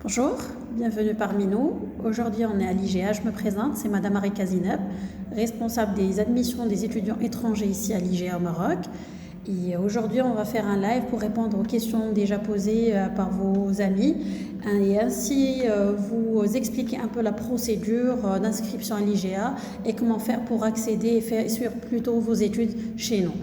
Bonjour, bienvenue parmi nous. Aujourd'hui, on est à l'IGA. Je me présente, c'est Madame Arika Zineb, responsable des admissions des étudiants étrangers ici à l'IGA au Maroc. Et aujourd'hui, on va faire un live pour répondre aux questions déjà posées par vos amis et ainsi vous expliquer un peu la procédure d'inscription à l'IGA et comment faire pour accéder et suivre plutôt vos études chez nous.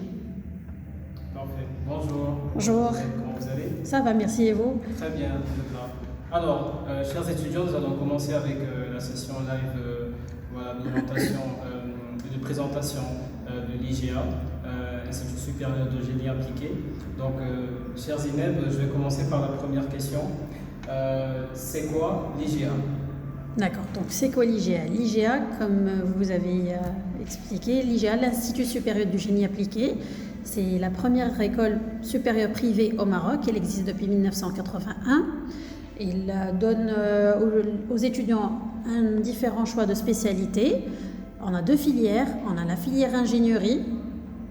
Parfait. Bonjour. Bonjour. Comment vous allez? Ça va, merci et vous? Très bien, vous êtes là. Alors, chers étudiants, nous allons commencer avec la session live d'orientation et de présentation de l'IGA, Institut supérieur de génie appliqué. Donc, chers Zineb, je vais commencer par la première question. C'est quoi l'IGA? D'accord, donc c'est quoi l'IGA? L'IGA, comme vous avez expliqué, l'IGA, l'Institut supérieur du génie appliqué, c'est la première école supérieure privée au Maroc. Elle existe depuis 1981. Il donne aux étudiants un différent choix de spécialités. On a deux filières, on a la filière ingénierie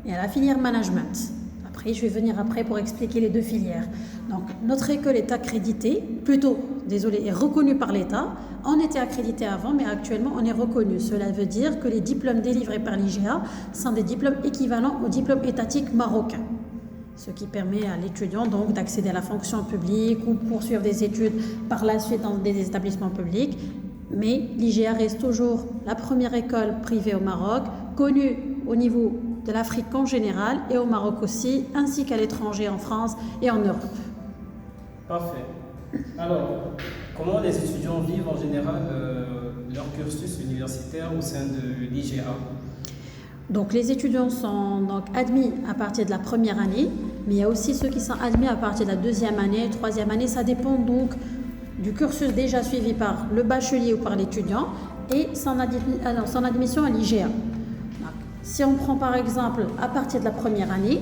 et la filière management. Après, je vais venir pour expliquer les deux filières. Donc, notre école est accréditée, est reconnue par l'État. On était accrédité avant, mais actuellement, on est reconnu. Cela veut dire que les diplômes délivrés par l'IGA sont des diplômes équivalents aux diplômes étatiques marocains. Ce qui permet à l'étudiant donc d'accéder à la fonction publique ou poursuivre des études par la suite dans des établissements publics. Mais l'IGA reste toujours la première école privée au Maroc, connue au niveau de l'Afrique en général et au Maroc aussi, ainsi qu'à l'étranger en France et en Europe. Parfait. Alors, comment les étudiants vivent en général leur cursus universitaire au sein de l'IGA? Donc les étudiants sont donc admis à partir de la première année, mais il y a aussi ceux qui sont admis à partir de la deuxième année, troisième année. Ça dépend donc du cursus déjà suivi par le bachelier ou par l'étudiant et son admission à l'IGA. Si on prend par exemple à partir de la première année,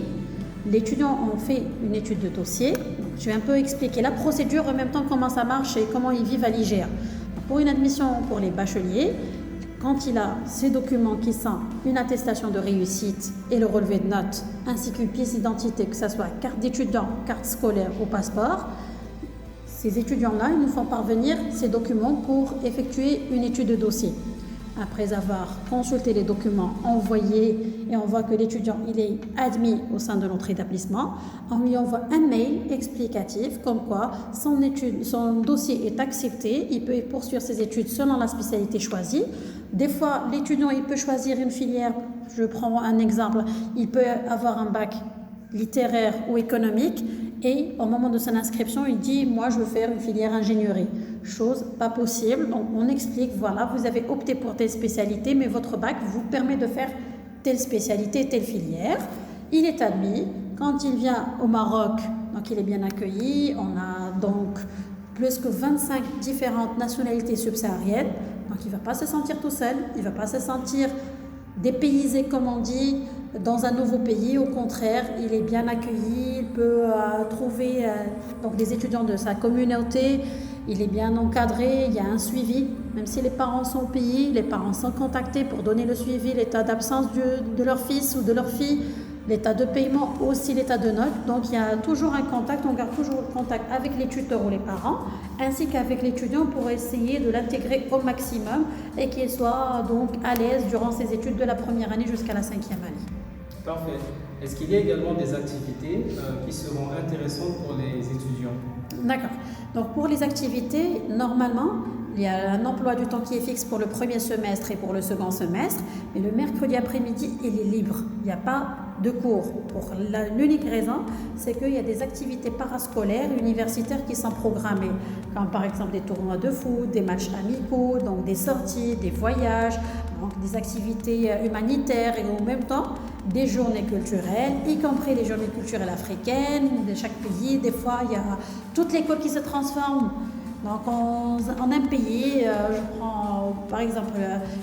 l'étudiant en fait une étude de dossier. Donc, je vais un peu expliquer la procédure en même temps comment ça marche et comment ils vivent à l'IGA. Pour une admission pour les bacheliers, quand il a ces documents qui sont une attestation de réussite et le relevé de notes, ainsi qu'une pièce d'identité, que ce soit carte d'étudiant, carte scolaire ou passeport, ces étudiants-là, ils nous font parvenir ces documents pour effectuer une étude de dossier. Après avoir consulté les documents envoyés et on voit que l'étudiant il est admis au sein de notre établissement, on lui envoie un mail explicatif comme quoi son dossier est accepté, il peut poursuivre ses études selon la spécialité choisie. Des fois, l'étudiant il peut choisir une filière, je prends un exemple, il peut avoir un bac littéraire ou économique et au moment de son inscription, il dit « moi je veux faire une filière ingénierie ». Chose pas possible, donc on explique, voilà, vous avez opté pour telle spécialité, mais votre bac vous permet de faire telle spécialité, telle filière. Il est admis, quand il vient au Maroc, donc il est bien accueilli, on a donc plus que 25 différentes nationalités subsahariennes, donc il ne va pas se sentir tout seul, il ne va pas se sentir dépaysé comme on dit, dans un nouveau pays. Au contraire, il est bien accueilli, il peut trouver donc des étudiants de sa communauté, il est bien encadré, il y a un suivi, même si les parents sont au pays, les parents sont contactés pour donner le suivi, l'état d'absence de leur fils ou de leur fille, l'état de paiement, aussi l'état de notes. Donc il y a toujours un contact, on garde toujours le contact avec les tuteurs ou les parents, ainsi qu'avec l'étudiant pour essayer de l'intégrer au maximum et qu'il soit donc à l'aise durant ses études de la première année jusqu'à la 5e année. Parfait. Est-ce qu'il y a également des activités qui seront intéressantes pour les étudiants? D'accord. Donc pour les activités, normalement, il y a un emploi du temps qui est fixe pour le premier semestre et pour le second semestre, mais le mercredi après-midi, il est libre. Il n'y a pas de cours. L'unique raison, c'est qu'il y a des activités parascolaires et universitaires qui sont programmées, comme par exemple des tournois de foot, des matchs amicaux, donc des sorties, des voyages, donc des activités humanitaires et en même temps des journées culturelles, y compris les journées culturelles africaines de chaque pays. Des fois, il y a toute l'école qui se transforme. Donc, en un pays, je prends par exemple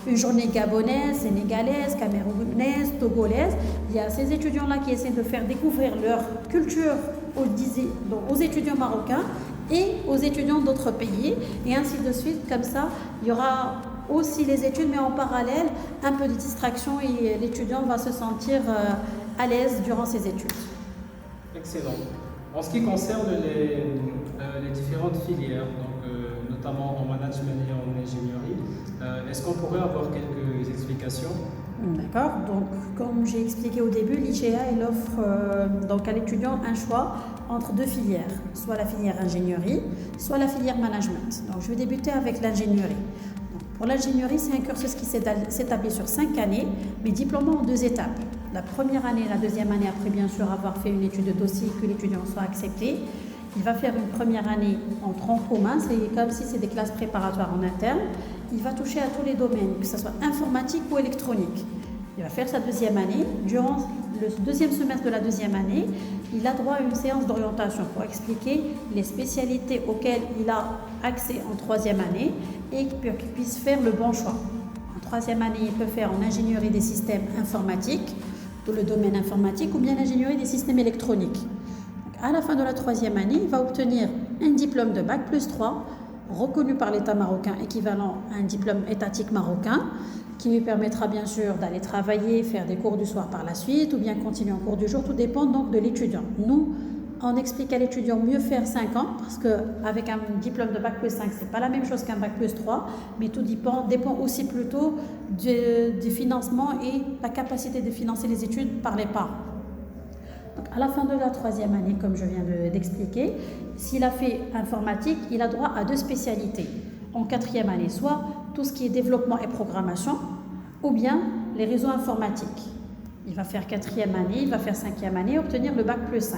une journée gabonaise, sénégalaise, camerounaise, togolaise. Il y a ces étudiants-là qui essaient de faire découvrir leur culture aux étudiants marocains et aux étudiants d'autres pays, et ainsi de suite. Comme ça, il y aura aussi les études, mais en parallèle, un peu de distraction et l'étudiant va se sentir à l'aise durant ses études. Excellent. En ce qui concerne les différentes filières, donc notamment en management et en ingénierie. Est-ce qu'on pourrait avoir quelques explications? D'accord. Donc, comme j'ai expliqué au début, l'IGEA elle offre donc à l'étudiant un choix entre deux filières, soit la filière ingénierie, soit la filière management. Donc, je vais débuter avec l'ingénierie. Pour l'ingénierie, c'est un cursus qui s'établit sur 5 années, mais diplômant en 2 étapes. La première année et la deuxième année, après bien sûr avoir fait une étude de dossier, que l'étudiant soit accepté, il va faire une première année en tronc commun, c'est comme si c'est des classes préparatoires en interne. Il va toucher à tous les domaines, que ce soit informatique ou électronique. Il va faire sa deuxième année. Durant le deuxième semestre de la deuxième année, il a droit à une séance d'orientation pour expliquer les spécialités auxquelles il a accès en troisième année et qu'il puisse faire le bon choix. En troisième année, il peut faire en ingénierie des systèmes informatiques, dans le domaine informatique, ou bien l'ingénierie des systèmes électroniques. À la fin de la troisième année, il va obtenir un diplôme de Bac+3 reconnu par l'État marocain, équivalent à un diplôme étatique marocain, qui lui permettra bien sûr d'aller travailler, faire des cours du soir par la suite, ou bien continuer en cours du jour, tout dépend donc de l'étudiant. Nous, on explique à l'étudiant mieux faire 5 ans, parce qu'avec un diplôme de Bac+5, ce n'est pas la même chose qu'un Bac+3, mais tout dépend aussi plutôt du financement et la capacité de financer les études par les parents. Donc, à la fin de la troisième année, comme je viens d'expliquer, s'il a fait informatique, il a droit à 2 spécialités. En quatrième année, soit tout ce qui est développement et programmation, ou bien les réseaux informatiques. Il va faire quatrième année, il va faire cinquième année, obtenir le Bac+5.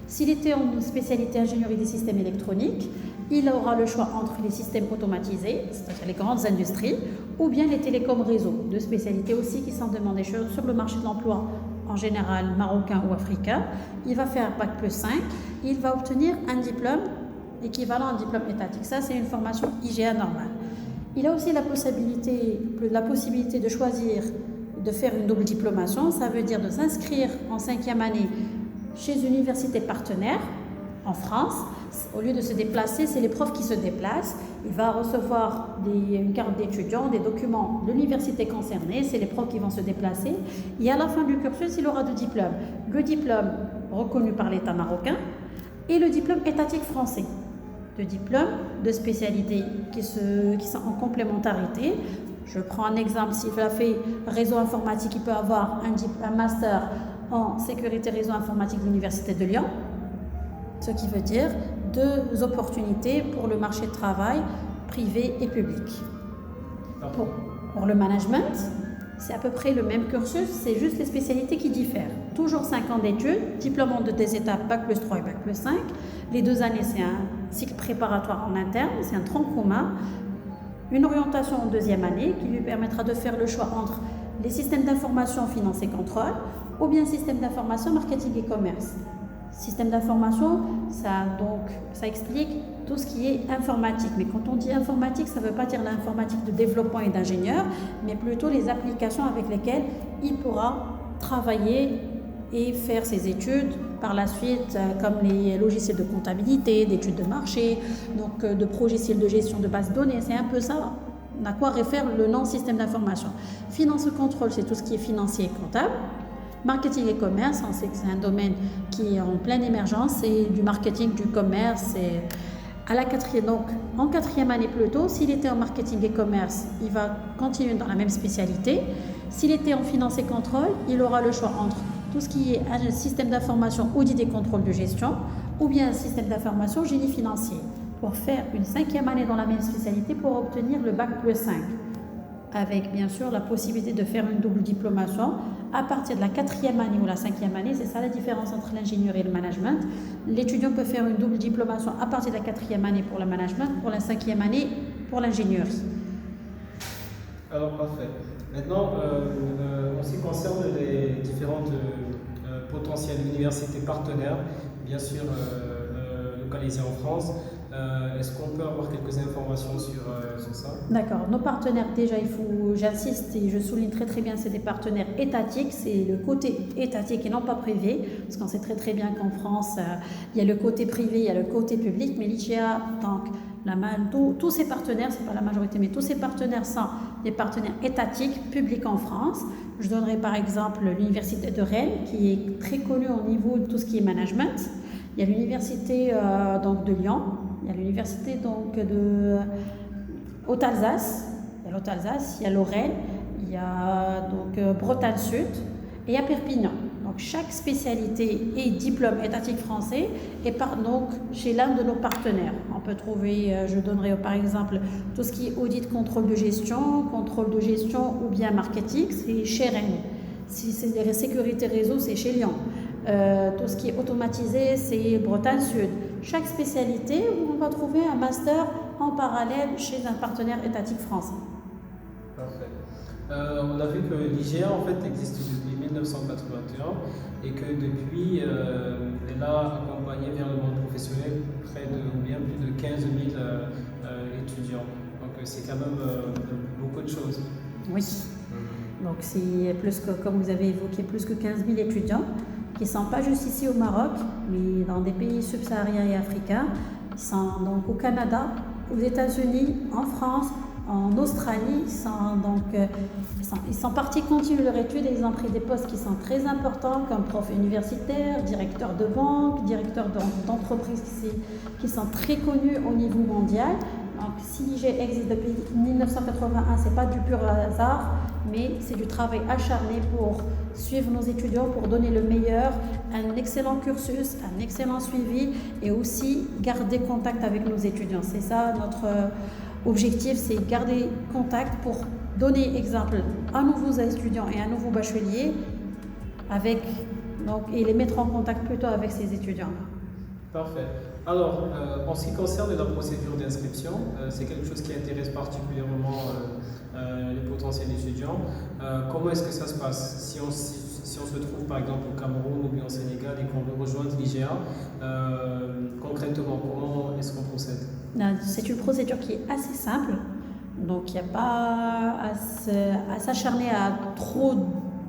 S'il était en spécialité ingénierie des systèmes électroniques, il aura le choix entre les systèmes automatisés, c'est-à-dire les grandes industries, ou bien les télécoms réseaux, 2 spécialités aussi qui sont demandées sur le marché de l'emploi en général marocain ou africain. Il va faire Bac+5, il va obtenir un diplôme équivalent à un diplôme étatique. Ça, c'est une formation IGA normale. Il a aussi la possibilité de choisir de faire une double diplomation. Ça veut dire de s'inscrire en 5e année chez une université partenaire en France. Au lieu de se déplacer, c'est les profs qui se déplacent. Il va recevoir une carte d'étudiant, des documents de l'université concernée. C'est les profs qui vont se déplacer. Et à la fin du cursus, il aura 2 diplômes. Le diplôme reconnu par l'État marocain et le diplôme étatique français. 2 diplômes de spécialités qui sont en complémentarité. Je prends un exemple, s'il a fait réseau informatique, il peut avoir un master en sécurité réseau informatique de l'Université de Lyon, ce qui veut dire 2 opportunités pour le marché de travail privé et public. Pour le management, c'est à peu près le même cursus, c'est juste les spécialités qui diffèrent. Toujours 5 ans d'études, diplôme en 2 étapes, Bac+3 et Bac+5. Les 2 années, c'est un cycle préparatoire en interne, c'est un tronc commun. Une orientation en 2e année qui lui permettra de faire le choix entre les systèmes d'information, finance et contrôle, ou bien système d'information, marketing et commerce. Système d'information, ça explique tout ce qui est informatique. Mais quand on dit informatique, ça ne veut pas dire l'informatique de développement et d'ingénieur, mais plutôt les applications avec lesquelles il pourra travailler et faire ses études par la suite, comme les logiciels de comptabilité, d'études de marché, donc de logiciels de gestion de base de données. C'est un peu ça. À quoi réfère le nom système d'information. Finance et contrôle, c'est tout ce qui est financier et comptable. Marketing et commerce, on sait que c'est un domaine qui est en pleine émergence, c'est du marketing, du commerce. Et donc, en 4e année plutôt, s'il était en marketing et commerce, il va continuer dans la même spécialité. S'il était en finance et contrôle, il aura le choix entre tout ce qui est un système d'information, audit et contrôle de gestion, ou bien un système d'information, génie financier, pour faire une 5e année dans la même spécialité pour obtenir le Bac+5. Avec bien sûr la possibilité de faire une double diplomation à partir de la 4e année ou la 5e année. C'est ça la différence entre l'ingénierie et le management. L'étudiant peut faire une double diplomation à partir de la 4e année pour le management, pour la 5e année pour l'ingénierie. Alors parfait. Maintenant, en ce qui concerne les différentes potentielles universités partenaires, bien sûr localisées en France, est-ce qu'on peut avoir quelques informations sur ça? D'accord. Nos partenaires, déjà, j'insiste et je souligne très bien, c'est des partenaires étatiques, c'est le côté étatique et non pas privé, parce qu'on sait très bien qu'en France, il y a le côté privé, il y a le côté public, mais l'IGEA, donc, tous ces partenaires, c'est pas la majorité, mais tous ces partenaires sont des partenaires étatiques, publics en France. Je donnerai par exemple l'Université de Rennes, qui est très connue au niveau de tout ce qui est management. Il y a l'Université de Lyon, Il y a l'université donc de Haute-Alsace, il y a Lorraine, il y a donc Bretagne Sud et il y a Perpignan. Donc chaque spécialité et diplôme étatique français est donc chez l'un de nos partenaires. On peut trouver, je donnerai par exemple tout ce qui est audit, contrôle de gestion ou bien marketing, c'est chez Rennes. Si c'est des sécurités réseau, c'est chez Lyon. Tout ce qui est automatisé, c'est Bretagne Sud. Chaque spécialité, on va trouver un master en parallèle chez un partenaire étatique français. Parfait. On a vu que l'IGA en fait existe depuis 1981 et que depuis elle a accompagné vers le monde professionnel près de bien plus de 15 000 étudiants. Donc c'est quand même beaucoup de choses. Oui. Donc c'est plus que, comme vous avez évoqué, plus que 15 000 étudiants qui ne sont pas juste ici au Maroc, mais dans des pays subsahariens et africains. Ils sont donc au Canada, aux États-Unis, en France, en Australie. Ils sont partis continuer leur étude et ils ont pris des postes qui sont très importants comme prof universitaire, directeur de banque, directeur d'entreprises qui sont très connus au niveau mondial. Donc si l'IG existe depuis 1981, ce n'est pas du pur hasard, mais c'est du travail acharné pour suivre nos étudiants, pour donner le meilleur, un excellent cursus, un excellent suivi et aussi garder contact avec nos étudiants. C'est ça notre objectif, c'est garder contact pour donner exemple à nouveaux étudiants et à nouveaux bacheliers et les mettre en contact plutôt avec ces étudiants-là. Parfait. Alors, en ce qui concerne la procédure d'inscription, c'est quelque chose qui intéresse particulièrement les potentiels étudiants. Comment est-ce que ça se passe si on se trouve par exemple au Cameroun ou bien au Sénégal et qu'on veut rejoindre l'IGA, concrètement, comment est-ce qu'on procède? C'est une procédure qui est assez simple, donc il n'y a pas à s'acharner à trop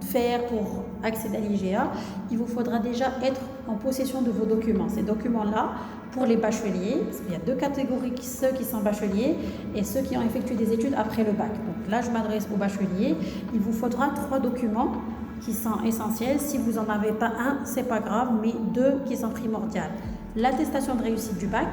faire pour accéder à l'IGA. Il vous faudra déjà être en possession de vos documents. Ces documents-là, pour les bacheliers, parce qu'il y a deux catégories, ceux qui sont bacheliers et ceux qui ont effectué des études après le bac. Donc là, je m'adresse aux bacheliers. Il vous faudra 3 documents qui sont essentiels. Si vous n'en avez pas un, c'est pas grave, mais 2 qui sont primordiaux. L'attestation de réussite du bac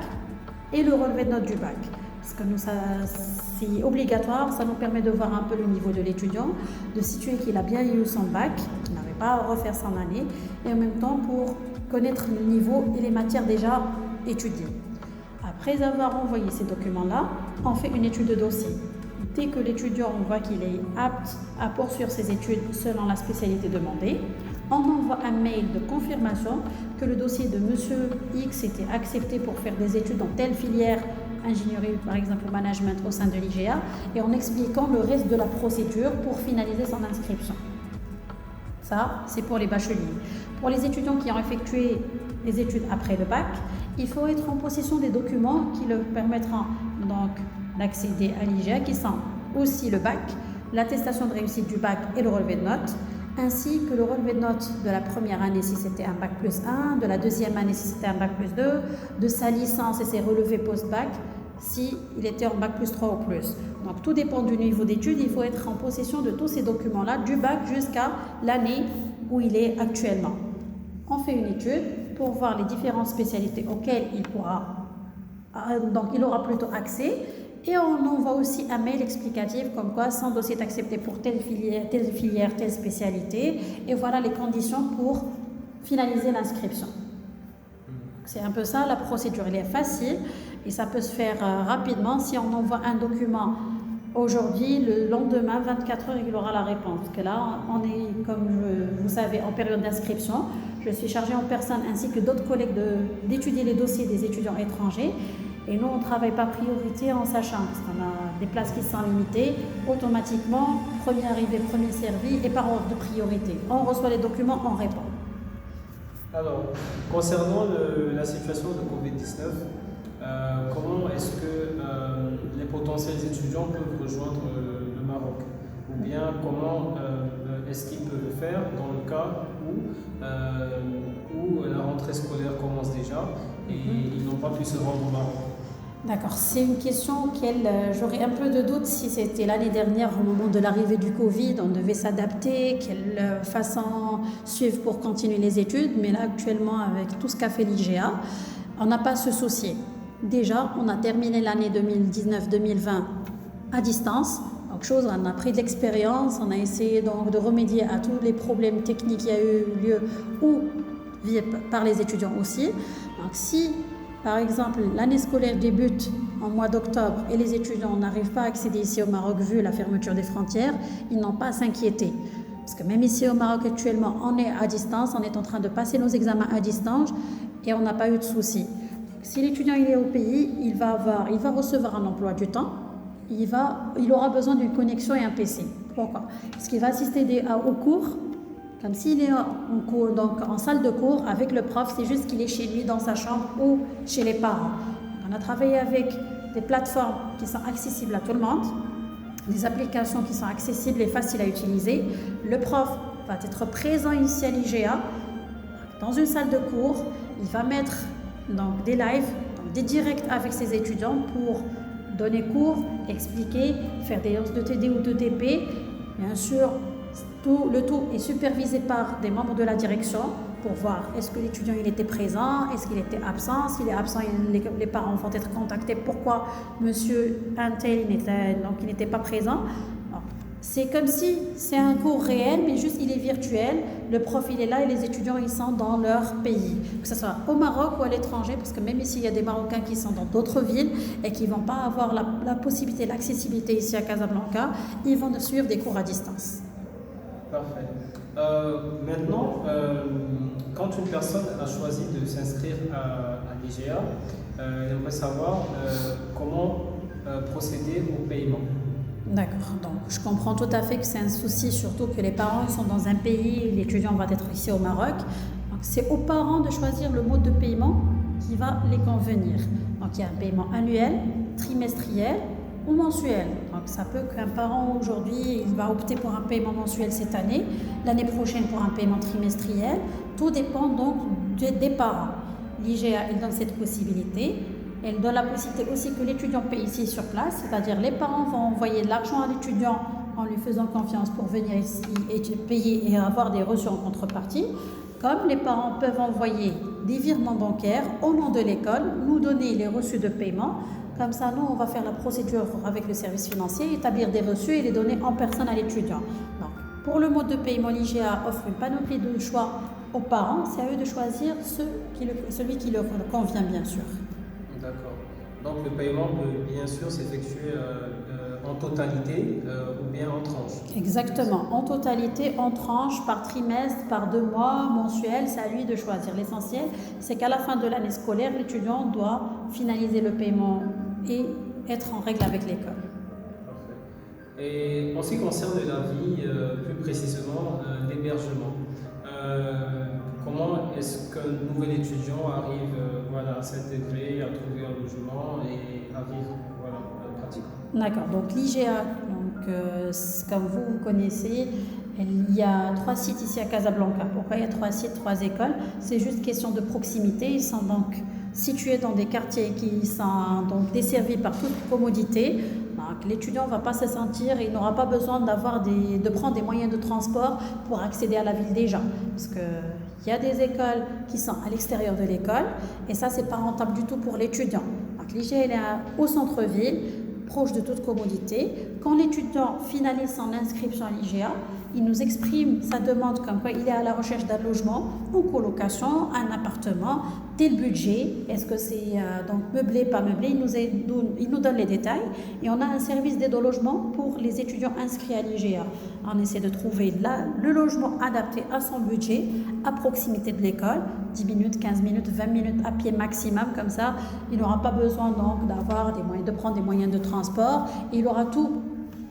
et le relevé de notes du bac. Parce que c'est obligatoire, ça nous permet de voir un peu le niveau de l'étudiant, de situer qu'il a bien eu son bac, qu'il n'avait pas à refaire son année, et en même temps pour connaître le niveau et les matières déjà étudiées. Après avoir envoyé ces documents-là, on fait une étude de dossier. Dès que l'étudiant voit qu'il est apte à poursuivre ses études selon la spécialité demandée, on envoie un mail de confirmation que le dossier de Monsieur X était accepté pour faire des études dans telle filière, ingénierie par exemple ou management au sein de l'IGA, et en expliquant le reste de la procédure pour finaliser son inscription. Ça, c'est pour les bacheliers. Pour les étudiants qui ont effectué les études après le bac, il faut être en possession des documents qui leur permettront donc d'accéder à l'IGA, qui sont aussi le bac, l'attestation de réussite du bac et le relevé de notes, ainsi que le relevé de notes de la première année si c'était un bac plus 1, de la deuxième année si c'était un bac plus 2, de sa licence et ses relevés post-bac si il était en bac plus 3 ou plus. Donc tout dépend du niveau d'études, il faut être en possession de tous ces documents-là, du bac jusqu'à l'année où il est actuellement. On fait une étude pour voir les différentes spécialités auxquelles il aura plutôt accès. Et on envoie aussi un mail explicatif comme quoi son dossier est accepté pour telle filière, telle spécialité. Et voilà les conditions pour finaliser l'inscription. C'est un peu ça, la procédure. Elle est facile et ça peut se faire rapidement. Si on envoie un document aujourd'hui, le lendemain, 24 heures, il aura la réponse. Parce que là, on est, comme vous savez, en période d'inscription. Je suis chargée en personne ainsi que d'autres collègues d'étudier les dossiers des étudiants étrangers. Et nous, on ne travaille pas priorité en sachant, parce qu'on a des places qui sont limitées, automatiquement, premier arrivé, premier servi, et par ordre de priorité. On reçoit les documents, on répond. Alors, concernant la situation de Covid-19, comment est-ce que les potentiels étudiants peuvent rejoindre le Maroc? Ou bien comment est-ce qu'ils peuvent le faire dans le cas où la rentrée scolaire commence déjà et ils n'ont pas pu se rendre au Maroc? D'accord, c'est une question auquel j'aurais un peu de doute si c'était l'année dernière au moment de l'arrivée du Covid, on devait s'adapter, quelle façon suivre pour continuer les études, mais là actuellement avec tout ce qu'a fait l'IGA, on n'a pas à se soucier. Déjà, on a terminé l'année 2019-2020 à distance. Donc, on a pris de l'expérience, on a essayé donc de remédier à tous les problèmes techniques qui a eu lieu ou par les étudiants aussi. Donc, si par exemple l'année scolaire débute en mois d'octobre et les étudiants n'arrivent pas à accéder ici au Maroc vu la fermeture des frontières, ils n'ont pas à s'inquiéter. Parce que même ici au Maroc actuellement, on est à distance, on est en train de passer nos examens à distance et on n'a pas eu de soucis. Si l'étudiant il est au pays, il va recevoir un emploi du temps, il aura besoin d'une connexion et un PC. Pourquoi? Parce qu'il va assister aux cours, comme s'il est donc en salle de cours avec le prof, c'est juste qu'il est chez lui dans sa chambre ou chez les parents. On a travaillé avec des plateformes qui sont accessibles à tout le monde, des applications qui sont accessibles et faciles à utiliser. Le prof va être présent ici à l'IGA, dans une salle de cours, il va mettre donc des lives, donc des directs avec ses étudiants pour donner cours, expliquer, faire des séances de TD ou de TP. Bien sûr, le tout est supervisé par des membres de la direction pour voir est-ce que l'étudiant il était présent, est-ce qu'il était absent. S'il est absent, les parents vont être contactés. Pourquoi monsieur Intel il n'était pas présent? C'est comme si c'est un cours réel, mais juste il est virtuel. Le prof il est là et les étudiants ils sont dans leur pays, que ce soit au Maroc ou à l'étranger, parce que même ici il y a des Marocains qui sont dans d'autres villes et qui ne vont pas avoir la possibilité, l'accessibilité ici à Casablanca, ils vont suivre des cours à distance. Parfait. Maintenant, quand une personne a choisi de s'inscrire à l'IGA, elle aimerait savoir comment procéder au paiement. D'accord, donc je comprends tout à fait que c'est un souci, surtout que les parents sont dans un pays, l'étudiant va être ici au Maroc. Donc c'est aux parents de choisir le mode de paiement qui va les convenir. Donc il y a un paiement annuel, trimestriel ou mensuel. Donc ça peut qu'un parent aujourd'hui il va opter pour un paiement mensuel cette année, l'année prochaine pour un paiement trimestriel. Tout dépend donc des parents. L'IGA il donne cette possibilité. Elle donne la possibilité aussi que l'étudiant paye ici sur place, c'est-à-dire les parents vont envoyer de l'argent à l'étudiant en lui faisant confiance pour venir ici et payer et avoir des reçus en contrepartie. Comme les parents peuvent envoyer des virements bancaires au nom de l'école, nous donner les reçus de paiement. Comme ça, nous, on va faire la procédure avec le service financier, établir des reçus et les donner en personne à l'étudiant. Donc, pour le mode de paiement, l'IGA offre une panoplie de choix aux parents. C'est à eux de choisir celui qui leur convient, bien sûr. D'accord. Donc le paiement peut bien sûr s'effectuer en totalité ou bien en tranches. Exactement, en totalité, en tranches, par trimestre, par 2 mois, mensuel, c'est à lui de choisir. L'essentiel, c'est qu'à la fin de l'année scolaire, l'étudiant doit finaliser le paiement et être en règle avec l'école. Parfait. Et en ce qui concerne la vie, plus précisément l'hébergement, comment est-ce qu'un nouvel étudiant arrive à s'intégrer, à trouver un logement et à vivre pratiquement? D'accord, donc l'IGA, comme vous connaissez, il y a 3 sites ici à Casablanca. Pourquoi il y a 3 sites, 3 écoles? C'est juste question de proximité. Ils sont donc situés dans des quartiers qui sont donc desservis par toute commodité. Donc, l'étudiant ne va pas se sentir, il n'aura pas besoin de prendre des moyens de transport pour accéder à la ville déjà. Parce qu'il y a des écoles qui sont à l'extérieur de l'école et ça, c'est pas rentable du tout pour l'étudiant. Donc l'IGA, elle est au centre-ville, proche de toute commodité. Quand l'étudiant finalise son inscription à l'IGA, il nous exprime sa demande comme quoi il est à la recherche d'un logement, en colocation, un appartement, tel budget, est-ce que c'est donc meublé, pas meublé, il nous donne les détails et on a un service d'aide au logement pour les étudiants inscrits à l'IGA. On essaie de trouver le logement adapté à son budget, à proximité de l'école, 10 minutes, 15 minutes, 20 minutes à pied maximum, comme ça il n'aura pas besoin donc de prendre des moyens de transport, et il aura tout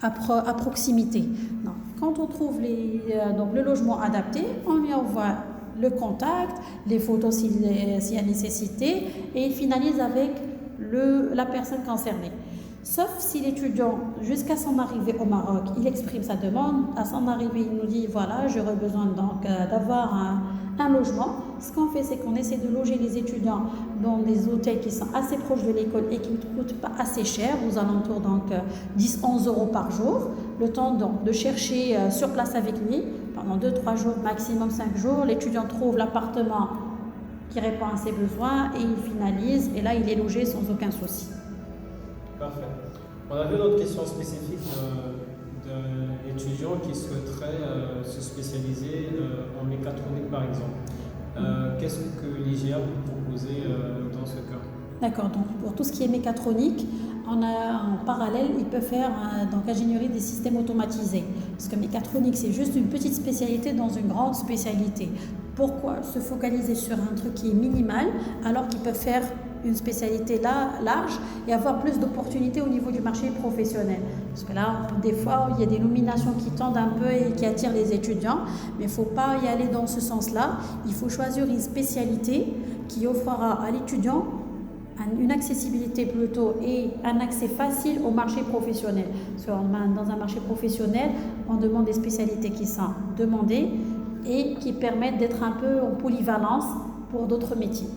à proximité. Donc, quand on trouve le logement adapté, on lui envoie le contact, les photos s'il y a nécessité, et il finalise avec la personne concernée. Sauf si l'étudiant, jusqu'à son arrivée au Maroc, il exprime sa demande. À son arrivée, il nous dit voilà, j'aurais besoin donc d'avoir un logement. Ce qu'on fait, c'est qu'on essaie de loger les étudiants dans des hôtels qui sont assez proches de l'école et qui ne coûtent pas assez cher, aux alentours donc 10-11 euros par jour. Le temps donc de chercher sur place avec lui pendant 2-3 jours, maximum 5 jours. L'étudiant trouve l'appartement qui répond à ses besoins et il finalise. Et là, il est logé sans aucun souci. Parfait. On avait une autre question spécifique d'un étudiant qui souhaiterait se spécialiser en mécatronique, par exemple. Qu'est-ce que l'IGA peut proposer dans ce cas? D'accord, donc pour tout ce qui est mécatronique, on a en parallèle, il peut faire donc ingénierie des systèmes automatisés. Parce que mécatronique, c'est juste une petite spécialité dans une grande spécialité. Pourquoi se focaliser sur un truc qui est minimal alors qu'il peut faire une spécialité large et avoir plus d'opportunités au niveau du marché professionnel? Parce que là, des fois, il y a des nominations qui tendent un peu et qui attirent les étudiants, mais il ne faut pas y aller dans ce sens-là. Il faut choisir une spécialité qui offrira à l'étudiant une accessibilité plutôt et un accès facile au marché professionnel. Parce que dans un marché professionnel, on demande des spécialités qui sont demandées et qui permettent d'être un peu en polyvalence pour d'autres métiers.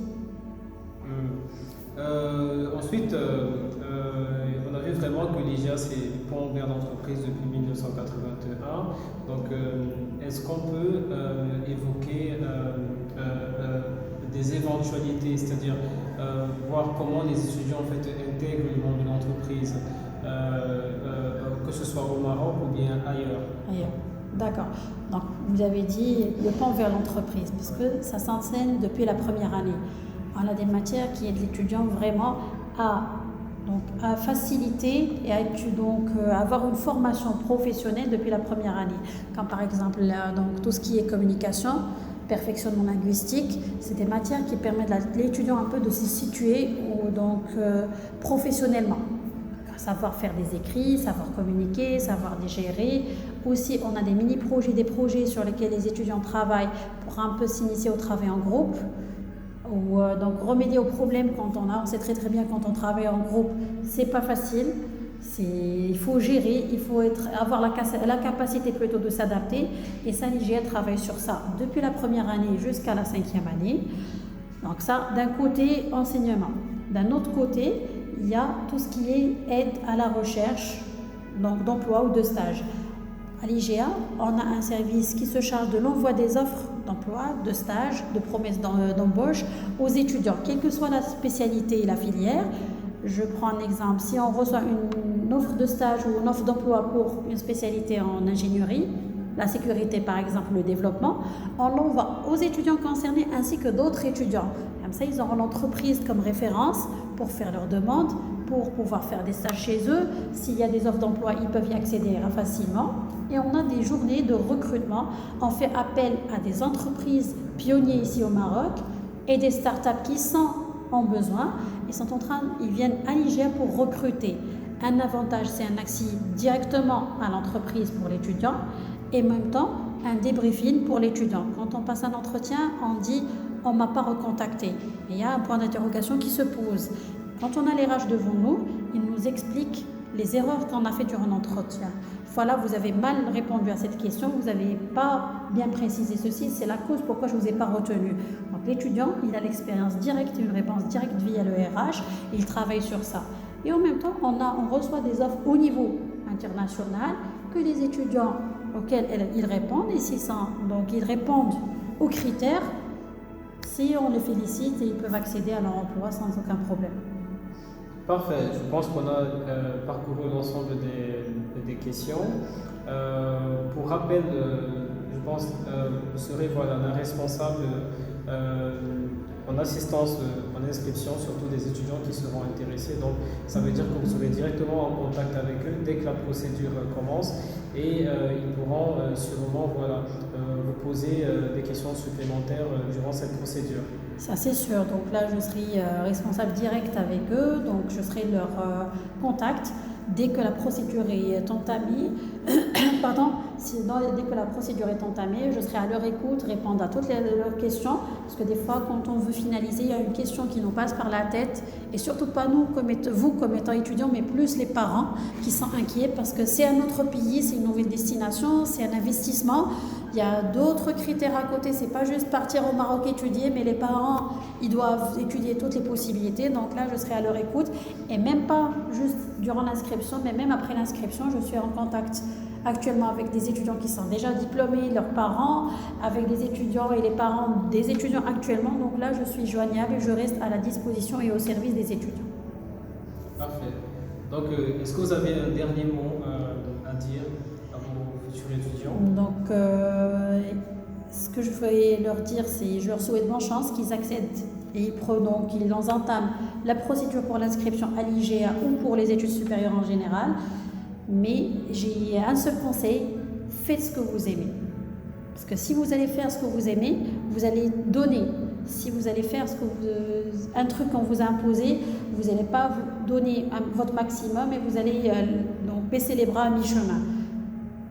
Ensuite, on a vu vraiment que l'IGA c'est le pont vers l'entreprise depuis 1981. Donc, est-ce qu'on peut évoquer des éventualités, c'est-à-dire voir comment les étudiants en fait intègrent le monde de l'entreprise, que ce soit au Maroc ou bien ailleurs? Ailleurs. D'accord. Donc, vous avez dit le pont vers l'entreprise, parce que ça s'enseigne depuis la première année. On a des matières qui aident l'étudiant vraiment à faciliter et à avoir une formation professionnelle depuis la première année. Comme par exemple donc, tout ce qui est communication, perfectionnement linguistique, c'est des matières qui permettent à l'étudiant un peu de se situer professionnellement. Savoir faire des écrits, savoir communiquer, savoir gérer. Aussi, on a des mini-projets, des projets sur lesquels les étudiants travaillent pour un peu s'initier au travail en groupe. Ou donc remédier aux problèmes on sait très très bien quand on travaille en groupe, c'est pas facile. Il faut gérer, il faut avoir la capacité plutôt de s'adapter. Et ça, l'IGA travaille sur ça depuis la première année jusqu'à la 5e année. Donc ça, d'un côté, enseignement. D'un autre côté, il y a tout ce qui est aide à la recherche d'emploi ou de stage. À l'IGA, on a un service qui se charge de l'envoi des offres d'emploi, de stage, de promesses d'embauche aux étudiants, quelle que soit la spécialité et la filière. Je prends un exemple, si on reçoit une offre de stage ou une offre d'emploi pour une spécialité en ingénierie, la sécurité par exemple, le développement, on l'envoie aux étudiants concernés ainsi que d'autres étudiants. Comme ça, ils auront l'entreprise comme référence pour faire leurs demandes, pour pouvoir faire des stages chez eux. S'il y a des offres d'emploi, ils peuvent y accéder facilement. Et on a des journées de recrutement. On fait appel à des entreprises pionniers ici au Maroc et des startups qui sont en besoin. Ils viennent à l'IGA pour recruter. Un avantage, c'est un accès directement à l'entreprise pour l'étudiant et en même temps un débriefing pour l'étudiant. Quand on passe un entretien, on dit « on ne m'a pas recontacté ». Il y a un point d'interrogation qui se pose. Quand on a les RH devant nous, ils nous expliquent les erreurs qu'on a fait durant l'entretien. Voilà, vous avez mal répondu à cette question, vous n'avez pas bien précisé ceci, c'est la cause pourquoi je ne vous ai pas retenu. Donc l'étudiant, il a l'expérience directe et une réponse directe via le RH, et il travaille sur ça. Et en même temps, on reçoit des offres au niveau international que les étudiants auxquels ils répondent, donc ils répondent aux critères, si on les félicite et ils peuvent accéder à leur emploi sans aucun problème. Parfait, je pense qu'on a parcouru l'ensemble des questions. Pour rappel, je pense vous serez un responsable en assistance, en inscription, surtout des étudiants qui seront intéressés. Donc, ça veut dire que vous serez directement en contact avec eux dès que la procédure commence et ils pourront sûrement vous poser des questions supplémentaires durant cette procédure. Ça c'est sûr, donc là je serai responsable direct avec eux, donc je serai leur contact dès que la procédure est entamée. Dès que la procédure est entamée, je serai à leur écoute, répondre à toutes leurs questions, parce que des fois quand on veut finaliser, il y a une question qui nous passe par la tête, et surtout pas nous, vous comme étant étudiants, mais plus les parents qui sont inquiets, parce que c'est un autre pays, c'est une nouvelle destination, c'est un investissement. Il y a d'autres critères à côté, c'est pas juste partir au Maroc étudier, mais les parents, ils doivent étudier toutes les possibilités. Donc là, je serai à leur écoute, et même pas juste durant l'inscription, mais même après l'inscription, je suis en contact actuellement avec des étudiants qui sont déjà diplômés, leurs parents, avec des étudiants et les parents des étudiants actuellement. Donc là, je suis joignable et je reste à la disposition et au service des étudiants. Parfait. Donc, est-ce que vous avez un dernier mot à dire à vos futurs étudiants? Donc, ce que je vais leur dire, c'est je leur souhaite bonne chance, qu'ils accèdent et qu'ils entament la procédure pour l'inscription à l'IGA ou pour les études supérieures en général. Mais j'ai un seul conseil, faites ce que vous aimez. Parce que si vous allez faire ce que vous aimez, vous allez donner. Si vous allez faire un truc qu'on vous a imposé, vous n'allez pas vous donner votre maximum et vous allez donc baisser les bras à mi-chemin.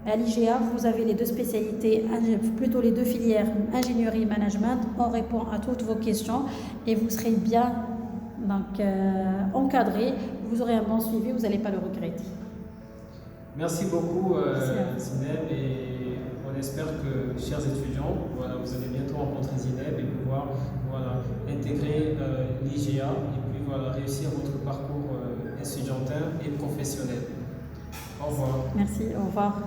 À l'IGA, vous avez les deux spécialités, plutôt les deux filières, ingénierie et management. On répond à toutes vos questions et vous serez bien encadré. Vous aurez un bon suivi, vous n'allez pas le regretter. Merci beaucoup, Zineb, et on espère que, chers étudiants, vous allez bientôt rencontrer Zineb et pouvoir intégrer l'IGA et puis réussir votre parcours estudiantin et professionnel. Au revoir. Merci, au revoir.